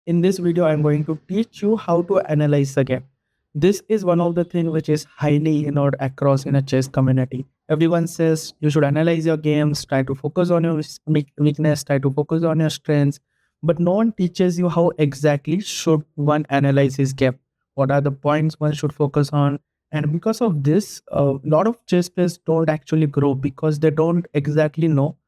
In this video, I'm going to teach you how to analyze the game. This is one of the things which is highly ignored across in a chess community. Everyone says you should analyze your games, try to focus on your weakness, try to focus on your strengths, but no one teaches you how exactly should one analyze his game. What are the points one should focus on? And because of this, a lot of chess players don't actually grow because they don't exactly know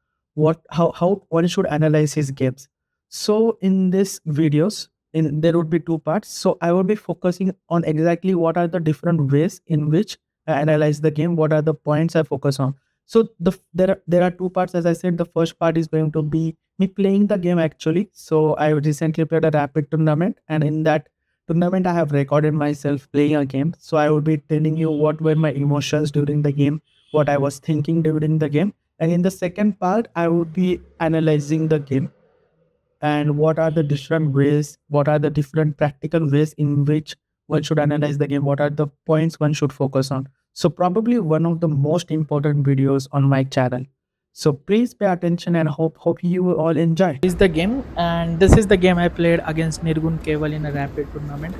how one should analyze his games. So in this videos, there would be two parts. So I will be focusing on exactly what are the different ways in which I analyze the game, what are the points I focus on. So there are two parts. As I said, the first part is going to be me playing the game actually. So I recently played a rapid tournament, and in that tournament I have recorded myself playing a game. So I will be telling you what were my emotions during the game, what I was thinking during the game. And in the second part, I would be analyzing the game and what are the different ways, what are the different practical ways in which one should analyze the game, what are the points one should focus on. So probably one of the most important videos on my channel. So please pay attention and hope you all enjoy. Is the game, and this is the game I played against Nirgun Keval in a rapid tournament.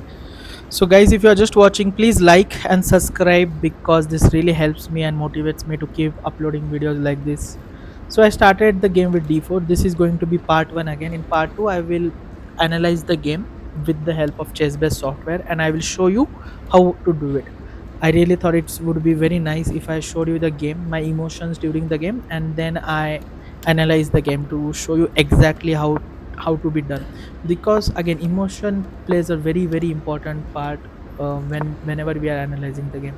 So guys, if you are just watching, please like and subscribe because this really helps me and motivates me to keep uploading videos like this. So I started the game with d4. This is going to be part 1 again. In part 2 I will analyze the game with the help of chess-based software, and I will show you how to do it. I really thought it would be very nice if I showed you the game, my emotions during the game, and then I analyze the game to show you exactly how to be done. Because again, emotion plays a very important part whenever we are analyzing the game.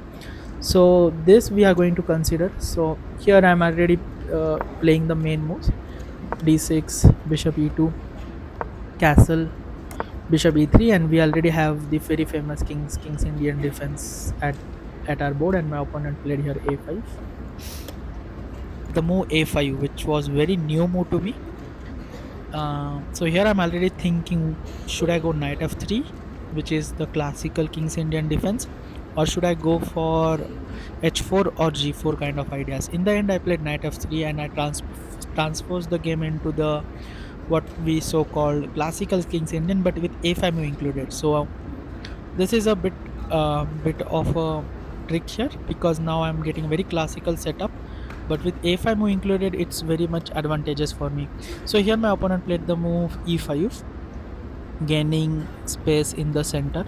So this we are going to consider. So here I'm already playing the main moves: d6, bishop e2, castle, bishop e3, and we already have the very famous king's Indian defense at our board, and my opponent played here a5. The move a5, which was very new move to me. So here I'm already thinking, should I go knight f3, which is the classical king's Indian defense, or should I go for h4 or g4 kind of ideas. In the end I played knight f3, and I transposed the game into the what we so called classical king's Indian, but with a5 move included. So this is a bit of a trick here, because now I'm getting a very classical setup, but with a5 move included it's very much advantageous for me. So here my opponent played the move e5, gaining space in the center.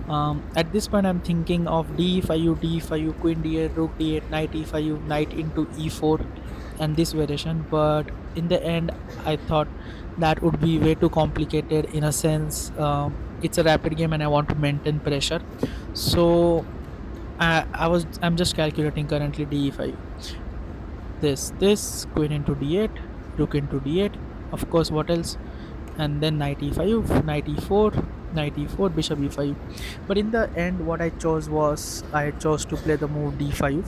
At this point I'm thinking of d5, queen d8, rook d8, knight e5, knight into e4, and this variation. But in the end I thought that would be way too complicated. In a sense, it's a rapid game and I want to maintain pressure. So I'm just calculating currently d5, this queen into d8, rook into d8, of course, what else, and then knight e5, knight e4, knight e4, bishop e5. But in the end what I chose to play the move d5,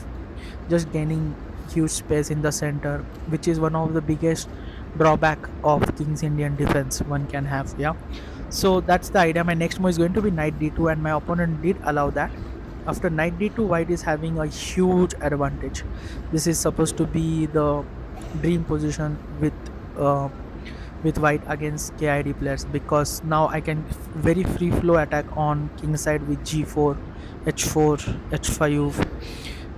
just gaining huge space in the center, which is one of the biggest drawback of king's Indian defense one can have. Yeah, so that's the idea. My next move is going to be knight d2, and my opponent did allow that. After knight d2, white is having a huge advantage. This is supposed to be the dream position with white against KID players, because now I can very free flow attack on king side with g4, h4, h5.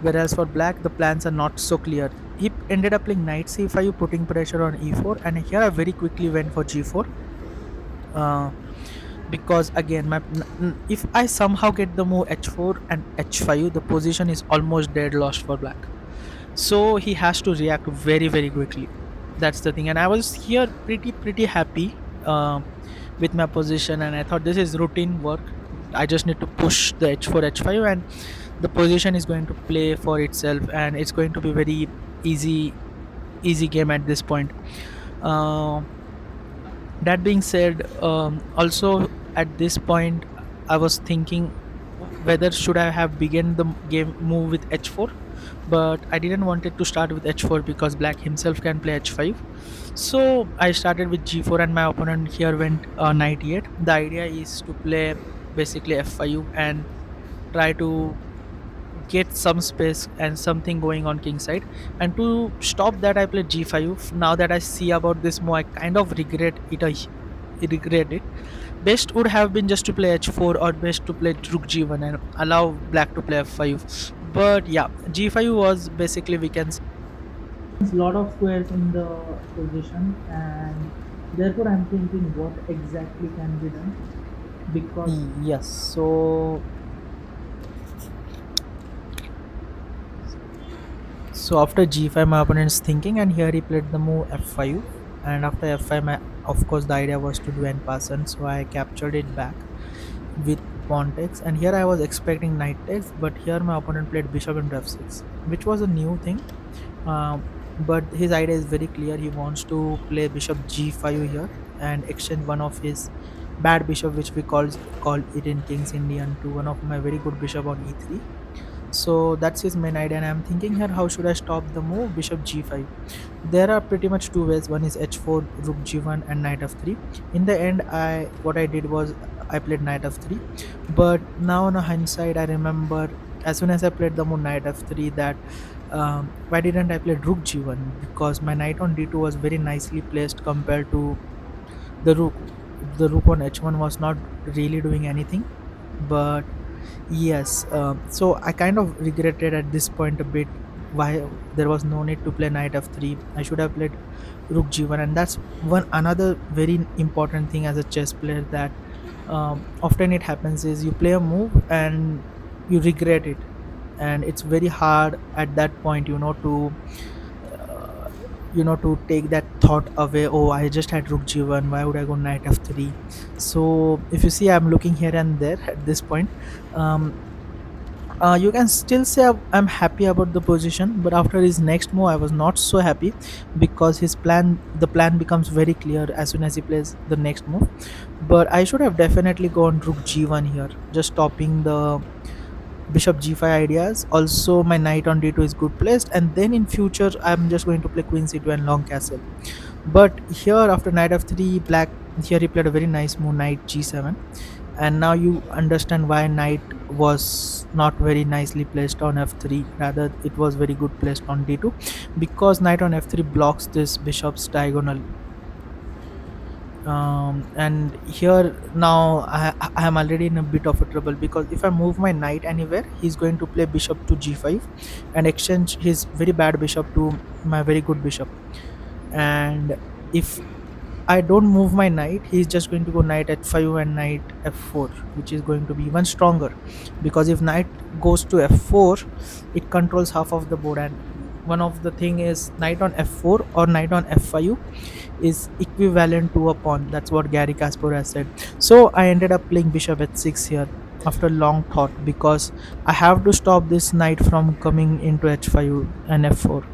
Whereas for black the plans are not so clear. He ended up playing knight c5, putting pressure on e4, and here I very quickly went for g4. Because again if I somehow get the move h4 and h5, the position is almost dead lost for black. So he has to react very quickly. That's the thing, and I was here pretty happy with my position, and I thought this is routine work. I just need to push the h4 h5, and the position is going to play for itself, and it's going to be very easy game at this point. That being said, also at this point I was thinking whether should I have begun the game move with h4, but I didn't want it to start with h4 because black himself can play h5. So I started with g4, and my opponent here went knight e8. The idea is to play basically f5 and try to get some space and something going on king side, and to stop that I played g5. Now that I see about this move, I kind of regret it regret it. Best would have been just to play h4, or best to play rook g1 and allow black to play f5. But yeah, g5 was basically, we can say, lot of squares in the position, and therefore I'm thinking what exactly can be done. Because yes, so after g5 my opponent's thinking, and here he played the move f5. And after f5, of course the idea was to do n pass, and so I captured it back with pawn takes. And here I was expecting knight takes, but here my opponent played bishop into f6, which was a new thing. But his idea is very clear. He wants to play bishop g5 here and exchange one of his bad bishop, which we call it in King's Indian, to one of my very good bishop on e3. So that's his main idea, and I'm thinking here, how should I stop the move bishop g5? There are pretty much two ways. One is h4, rook g1, and knight f3. In the end, I what I did was I played knight f3. But now on a hindsight, I remember as soon as I played the move knight f3, that why didn't I play rook g1? Because my knight on d2 was very nicely placed compared to the rook. The rook on h1 was not really doing anything. But yes, so I kind of regretted at this point a bit why there was no need to play knight f3. I should have played rook g1, and that's one another very important thing as a chess player, that often it happens is you play a move and you regret it, and it's very hard at that point, uh, to take that thought away. Oh, I just had rook g1, why would I go knight f3? So if you see, I'm looking here and there at this point. um, you can still say I'm happy about the position, but after his next move I was not so happy, because the plan becomes very clear as soon as he plays the next move. But I should have definitely gone rook g1 here, just stopping the bishop g5 ideas. Also my knight on d2 is good placed, and then in future I'm just going to play queen c2 and long castle. But here after knight f3, black, here he played a very nice move, knight g7. And now you understand why knight was not very nicely placed on f3, rather it was very good placed on d2, because knight on f3 blocks this bishop's diagonal. And here now I am already in a bit of a trouble, because if I move my knight anywhere, he's going to play bishop to g5 and exchange his very bad bishop to my very good bishop. And if I don't move my knight, he's just going to go knight h5 and knight f4, which is going to be even stronger. Because if knight goes to f4, it controls half of the board. And one of the thing is, knight on f4 or knight on f5 is equivalent to a pawn. That's what Gary Kasparov has said. So I ended up playing bishop h6 here after long thought, because I have to stop this knight from coming into h5 and f4.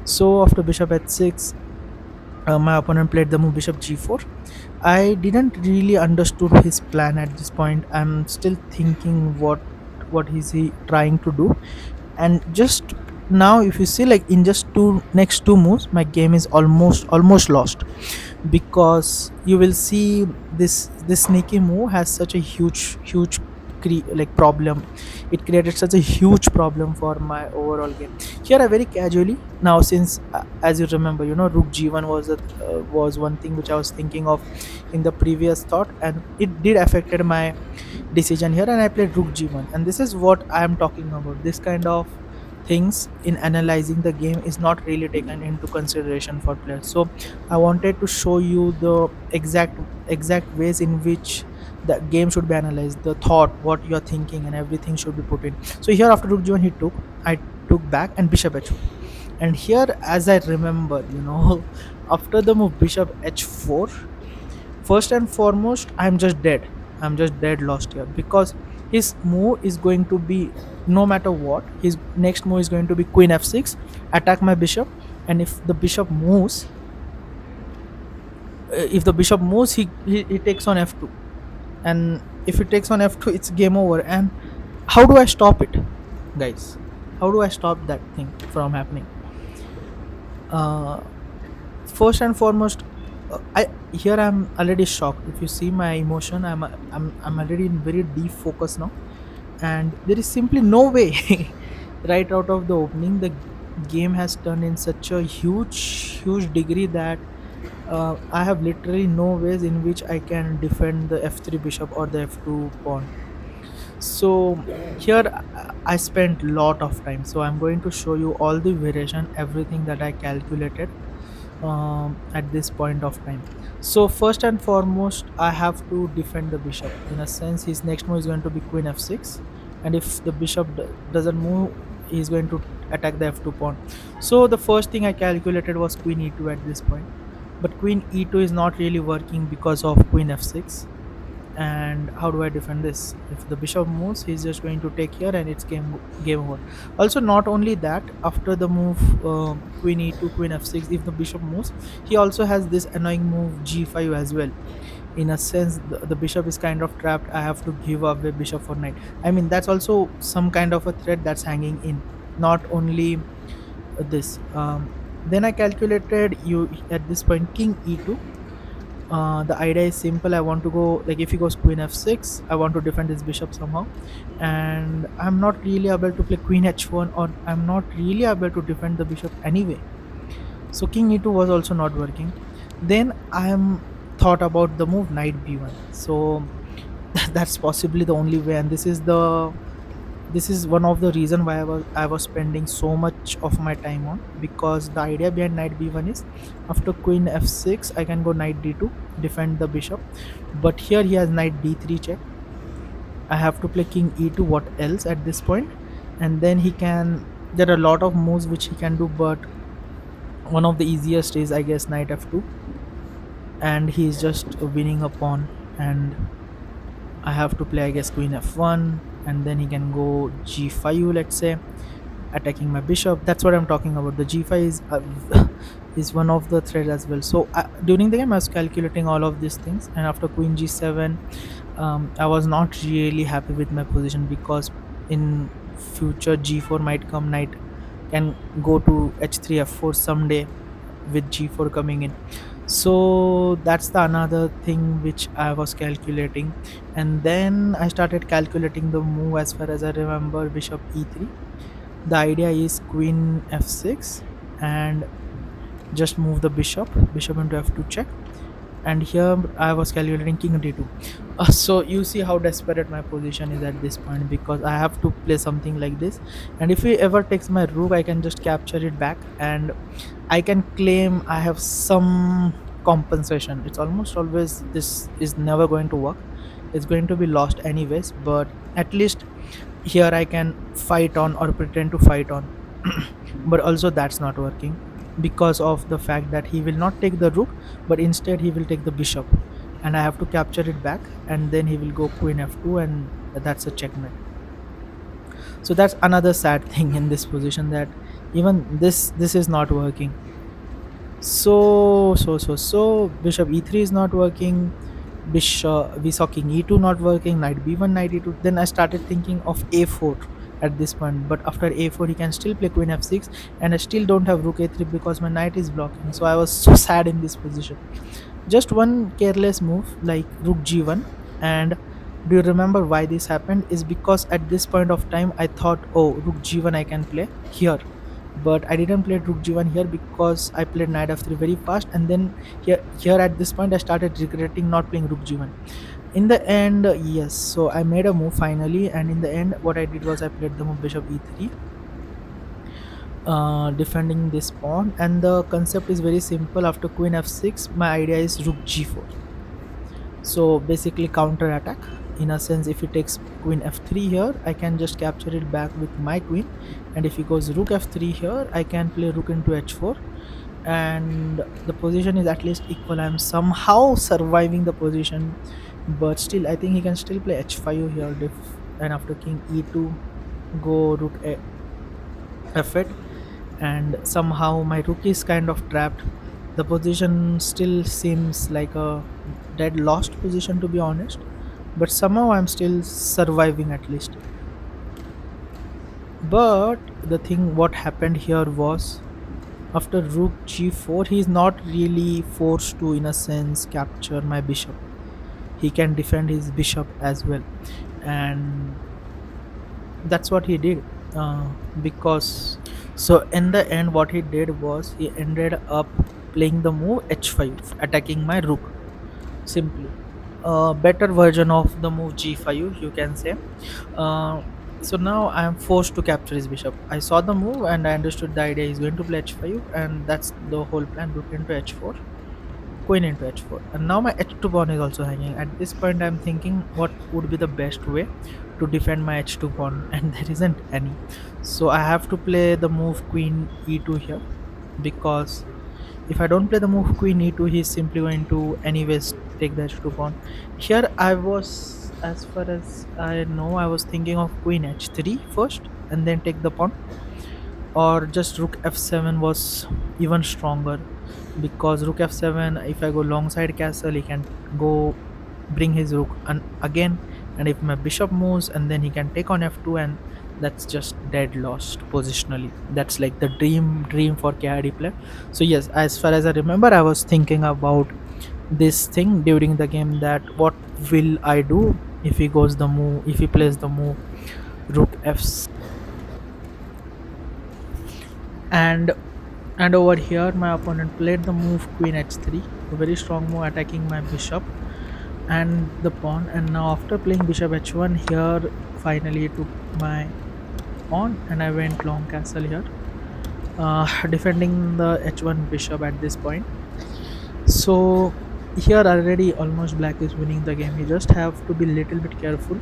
So after bishop h6, my opponent played the move bishop g4. I didn't really understood his plan at this point. I'm still thinking what is he trying to do. And just now, if you see, like in just two next two moves, my game is almost lost. Because you will see, this sneaky move has such a huge like problem. It created such a huge problem for my overall game. Here I very casually, now since as you remember, rook g1 was one thing which I was thinking of in the previous thought, and it did affected my decision here, and I played rook g1. And this is what I am talking about. This kind of things in analyzing the game is not really taken into consideration for players. So I wanted to show you the exact ways in which the game should be analyzed, the thought, what you're thinking, and everything should be put in. So here after rook g1, I took back and bishop h4. And here, as I remember, after the move bishop h4, first and foremost, I'm just dead lost here, because his move is going to be, no matter what, his next move is going to be queen f6, attack my bishop. And if the bishop moves, he takes on f2. And if it takes on f2, it's game over. And how do I stop it, guys? How do I stop that thing from happening? uh First and foremost, I here I'm already shocked. If you see my emotion, I'm already in very deep focus now, and there is simply no way. Right out of the opening, the game has turned in such a huge degree that I have literally no ways in which I can defend the f3 bishop or the f2 pawn. So here I spent lot of time, so I'm going to show you all the variation, everything that I calculated at this point of time. So first and foremost, I have to defend the bishop. In a sense, his next move is going to be queen f6, and if the bishop doesn't move, he's going to attack the f2 pawn. So the first thing I calculated was queen e2 at this point, but queen e2 is not really working because of queen f6. And how do I defend this? If the bishop moves, he's just going to take here and it's game over. Also, not only that, after the move queen e2 queen f6, if the bishop moves, he also has this annoying move g5 as well. In a sense, the bishop is kind of trapped. I have to give away bishop for knight. I mean, that's also some kind of a threat that's hanging in, not only this. Then I calculated you at this point king e2. The idea is simple. I want to go, like, if he goes queen f6, I want to defend his bishop somehow, and I'm not really able to play queen h1, or I'm not really able to defend the bishop anyway. So king e2 was also not working. Then I am thought about the move knight b1. So that's possibly the only way, and this is one of the reason why I was spending so much of my time on, because the idea behind knight b1 is after queen f6 I can go knight d2, defend the bishop. But here he has knight d3 check. I have to play king e2, what else at this point? And then he can, there are a lot of moves which he can do, but one of the easiest is, I guess, knight f2, and he is just winning a pawn. And I have to play, I guess, queen f1, and then he can go g5, let's say, attacking my bishop. That's what I'm talking about. The g5 is is one of the threats as well. So during the game, I was calculating all of these things, and after queen g7, I was not really happy with my position, because in future g4 might come, knight can go to h3 f4 someday with g4 coming in. So that's the another thing which I was calculating. And then I started calculating the move. As far as I remember, bishop e3, the idea is queen f6 and just move the bishop into f2 check. And here I was calculating king d2. So you see how desperate my position is at this point, because I have to play something like this. And if he ever takes my rook, I can just capture it back, and I can claim I have some compensation. It's almost always, this is never going to work. It's going to be lost anyways, but at least here I can fight on, or pretend to fight on. But also that's not working, because of the fact that he will not take the rook, but instead he will take the bishop, and I have to capture it back, and then he will go queen f2, and that's a checkmate. So that's another sad thing in this position, that even this is not working. So bishop e3 is not working. Bishop, we saw king e2 not working, knight b1, knight e2. Then I started thinking of a4 at this point, but after a4 he can still play queen f6, and I still don't have rook a3 because my knight is blocking. So I was so sad in this position. Just one careless move like rook g1. And do you remember why this happened? Is because at this point of time I thought, oh, rook g1 I can play here, but I didn't play rook g1 here, because I played knight f3 very fast. And then here at this point I started regretting not playing rook g1. In the end, yes, so I made a move finally, and in the end what I did was I played the move bishop e3, defending this pawn. And the concept is very simple. After queen f6, my idea is rook g4. So basically counter attack. In a sense, if he takes queen f3 here, I can just capture it back with my queen. And if he goes rook f3 here, I can play rook into h4, and the position is at least equal. I'm somehow surviving the position, but still I think he can still play h5 here, and after king e2, go rook f8, and somehow my rook is kind of trapped. The position still seems like a dead lost position, to be honest, but somehow I'm still surviving at least. But the thing what happened here was, after rook g4, he is not really forced to, in a sense, capture my bishop. He can defend his bishop as well, and that's what he did. Because, so in the end what he did was he ended up playing the move h5, attacking my rook. Simply a better version of the move g5, you can say. uh, so now I am forced to capture his bishop. I saw the move and I understood the idea. He's going to play h5, and that's the whole plan. Rook into h4, queen into h4, and now my h2 pawn is also hanging. At this point I'm thinking what would be the best way to defend my h2 pawn, and there isn't any. So I have to play the move queen e2 here, because if I don't play the move queen e2, he's simply going to anyways take the h2 pawn. Here I was, as far as I know, I was thinking of queen h3 first and then take the pawn, or just rook f7 was even stronger, because rook f7, if I go long side castle, he can go bring his rook and again, and if my bishop moves, and then he can take on f2, and that's just dead lost positionally. That's like the dream for KID player. So yes, as far as I remember, I was thinking about this thing during the game, that what will I do if he goes the move, if he plays the move rook f, and over here my opponent played the move queen h3, a very strong move attacking my bishop and the pawn. And now after playing bishop h1, here finally he took my pawn and I went long castle here, defending the h1 bishop at this point. So here already almost black is winning the game. You just have to be little bit careful.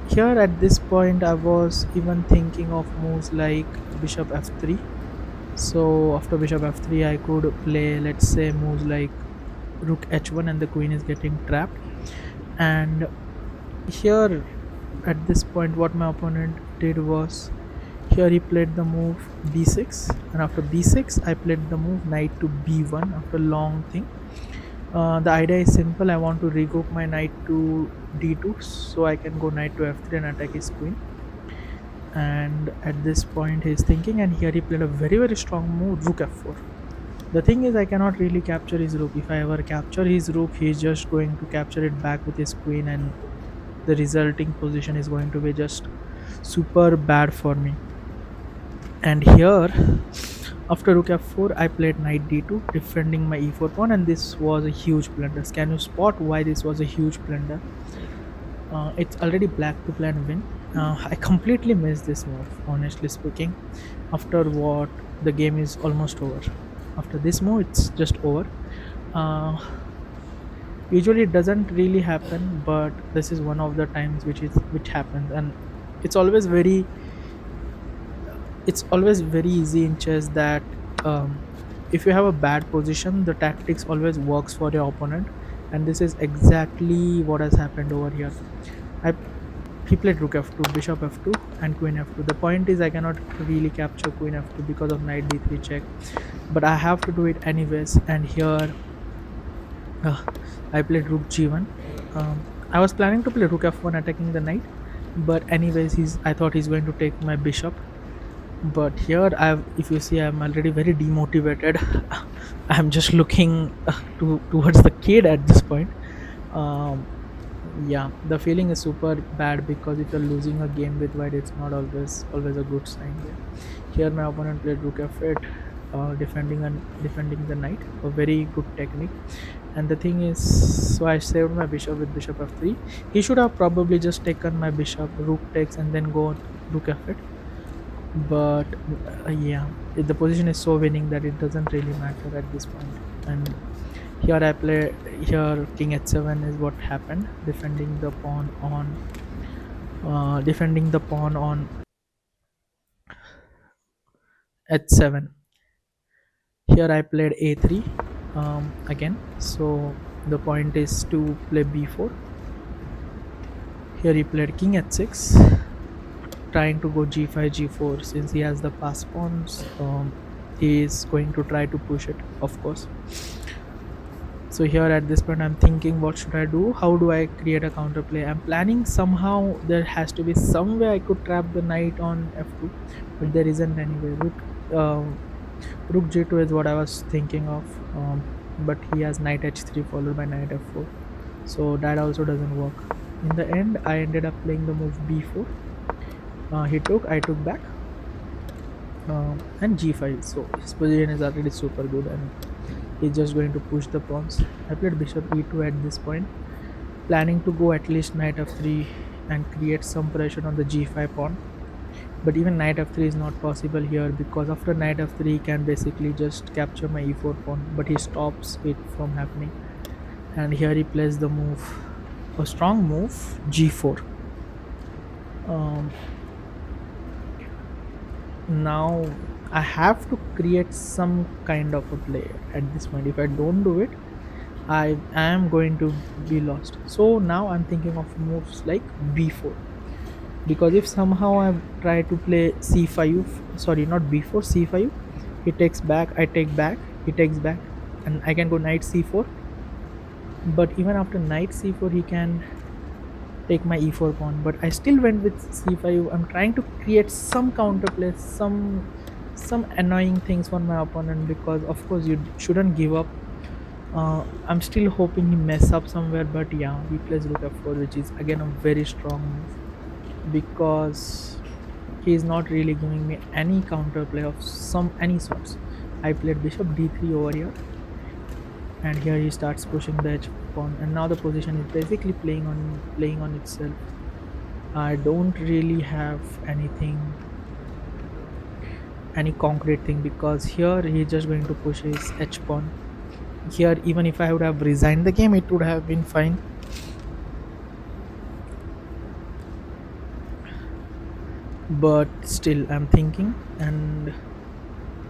Here at this point I was even thinking of moves like bishop f3. So after bishop f3 I could play, let's say, moves like rook h1, and the queen is getting trapped. And here at this point what my opponent did was, here he played the move b6, and after b6 I played the move knight to b1 after long thing. The idea is simple. I want to regroup my knight to d2 so I can go knight to f3 and attack his queen. And at this point he's thinking, and here he played a very strong move, rook f4. The thing is, I cannot really capture his rook. If I ever capture his rook, he's just going to capture it back with his queen, and the resulting position is going to be just super bad for me. And here after rook f4 I played knight d2, defending my e4 pawn, and this was a huge blunder. Can you spot why this was a huge blunder? It's already black to play and win. I completely missed this move, honestly speaking. After what, the game is almost over. After this move, it's just over. Uh, Usually, it doesn't really happen, but this is one of the times which happens, and it's always very it's always very easy in chess that if you have a bad position, the tactics always works for your opponent, and this is exactly what has happened over here. I He played rook f2, bishop f2, and queen f2. The point is I cannot really capture queen f2 because of knight d3 check, but I have to do it anyways. And here uh, I played rook g1. I was planning to play rook f1 attacking the knight, but anyways I thought he's going to take my bishop. But here if you see, I'm already very demotivated. I'm just looking towards the kid at this point. um, yeah, the feeling is super bad, because if you're losing a game with white, it's not always a good sign. Here my opponent played rook f8, defending the knight, a very good technique. And the thing is, so I saved my bishop with bishop f3. He should have probably just taken my bishop, rook takes, and then go rook f8. But yeah, the position is so winning that it doesn't really matter at this point. And here I play, here king h7 is what happened, defending the pawn on h7. Here I played a3 again. So the point is to play b4. Here he played king h6, trying to go g5 g4. Since he has the pass pawns, he is going to try to push it, of course. So here at this point I'm thinking, what should I do? How do I create a counterplay? I'm planning somehow there has to be some way I could trap the knight on f2, but there isn't any way. Rook g2 is what I was thinking of, but he has knight h3 followed by knight f4, so that also doesn't work. In the end I ended up playing the move b4. He took, I took back, and g5. So his position is already super good, and He's just going to push the pawns. I played bishop e2 at this point, planning to go at least knight f3 and create some pressure on the g5 pawn. But even knight f3 is not possible here, because after knight f3 he can basically just capture my e4 pawn, but he stops it from happening. And here he plays the move, a strong move, g4. um, Now I have to create some kind of a play at this point. If I don't do it, I am going to be lost. So now I'm thinking of moves like b4, because if somehow I try to play c5, sorry, not b4, c5, he takes back, I take back, he takes back, and I can go knight c4. But even after knight c4 he can take my e4 pawn, but I still went with c5. I'm trying to create some counterplay, some annoying things for my opponent, because of course you shouldn't give up. I'm still hoping he mess up somewhere, but yeah, he plays rook f4, which is again a very strong move, because he is not really giving me any counterplay of some any sorts. I played bishop d3 over here, and here he starts pushing the h pawn, and now the position is basically playing on itself. I don't really have any concrete thing, because here he's just going to push his h pawn. Here, even if I would have resigned the game, it would have been fine. But still, I'm thinking, and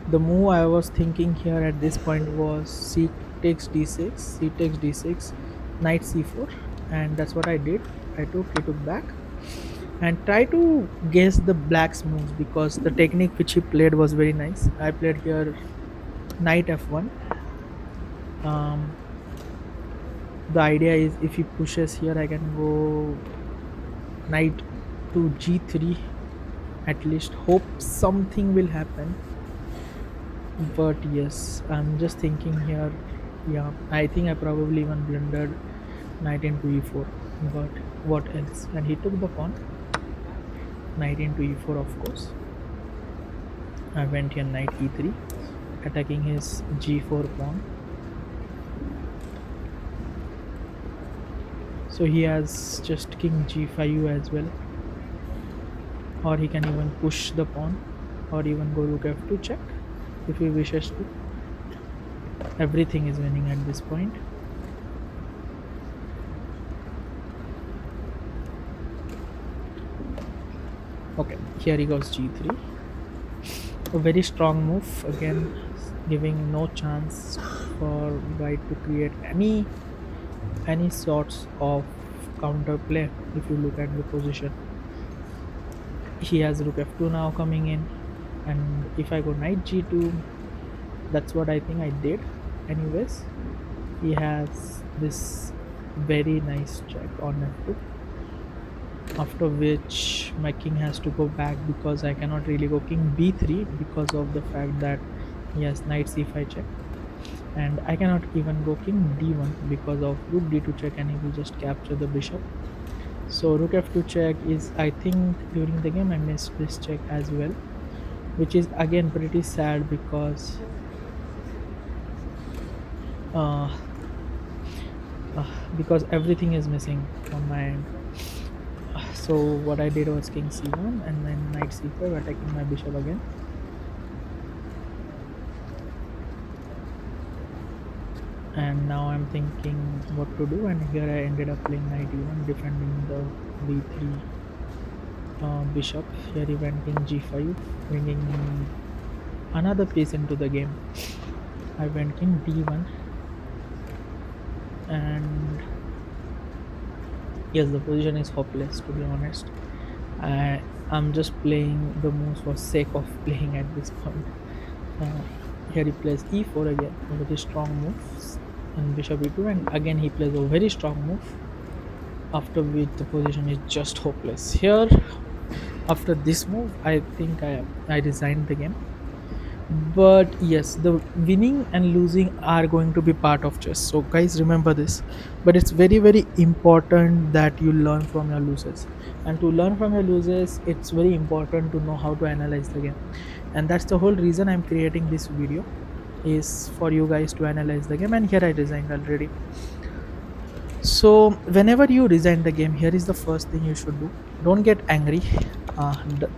the move I was thinking here at this point was c takes d6, c takes d6, knight c4, and that's what I did. He took back, and try to guess the black's moves, because the technique which he played was very nice. I played here knight f1. um the idea is, if he pushes here, I can go knight to g3, at least hope something will happen. But yes, I'm just thinking here. Yeah, I think I probably even blundered knight into e4, but what else? And he took the pawn, knight into e4, of course. I went here knight e3, attacking his g4 pawn. So he has just king g5 as well, or he can even push the pawn, or even go rook f2 check if he wishes to. Everything is winning at this point. Okay, here he goes g3, a very strong move again, giving no chance for white to create any sorts of counterplay. If you look at the position, he has rook f2 now coming in, and if I go knight g2, that's what I think I did anyways. He has this very nice check on f2, after which my king has to go back, because I cannot really go king b3 because of the fact that he has knight c5 check, and I cannot even go king d1 because of rook d2 check, and he will just capture the bishop. So rook f2 check is, I think during the game I missed this check as well, which is again pretty sad, because uh, because everything is missing on my end. So what I did was king c1 and then knight c5, attacking my bishop again. And now I'm thinking what to do, and here I ended up playing knight e1, defending the b3 bishop. Here he went king g5, bringing another piece into the game. I went king d1, and yes, the position is hopeless, to be honest. I'm just playing the moves for sake of playing at this point. uh, Here he plays e4 again, a very strong move, and bishop e2, and again he plays a very strong move, after which the position is just hopeless. Here, after this move, I think I resigned the game. But yes, the winning and losing are going to be part of chess, so guys, remember this. But it's very important that you learn from your losses, and to learn from your losses, it's very important to know how to analyze the game. And that's the whole reason I'm creating this video. is for you guys to analyze the game, and here I resigned already. So whenever you resign the game, here is the first thing you should do. Don't get angry.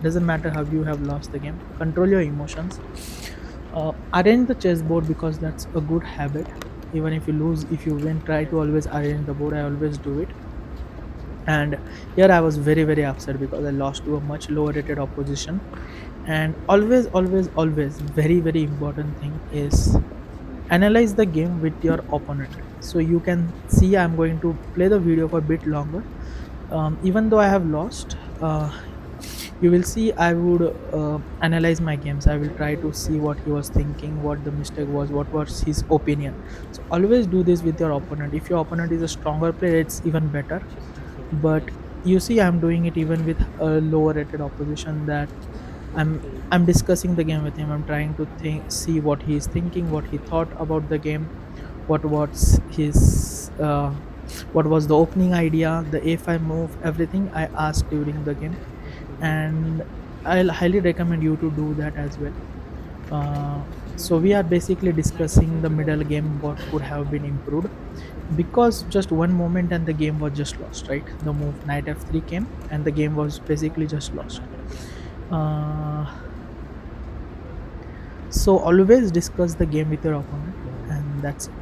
Doesn't matter how you have lost the game. Control your emotions. Arrange the chessboard because that's a good habit. Even if you lose, if you win, try to always arrange the board. I always do it. And here I was very very upset because I lost to a much lower rated opposition. And always always always very very important thing is analyze the game with your opponent. So you can see I'm going to play the video for a bit longer. Even though I have lost, you will see I would analyze my games. I will try to see what he was thinking, what the mistake was, what was his opinion. So always do this with your opponent. If your opponent is a stronger player, it's even better. But you see I'm doing it even with a lower rated opposition, that I'm discussing the game with him. I'm trying to think, see what he is thinking, what he thought about the game, what was his what was the opening idea, the a5 move, everything I asked during the game. And I'll highly recommend you to do that as well. So we are basically discussing the middle game, what could have been improved, because just one moment and the game was just lost, right? The move knight f3 came and the game was basically just lost. uh, so always discuss the game with your opponent, and that's it.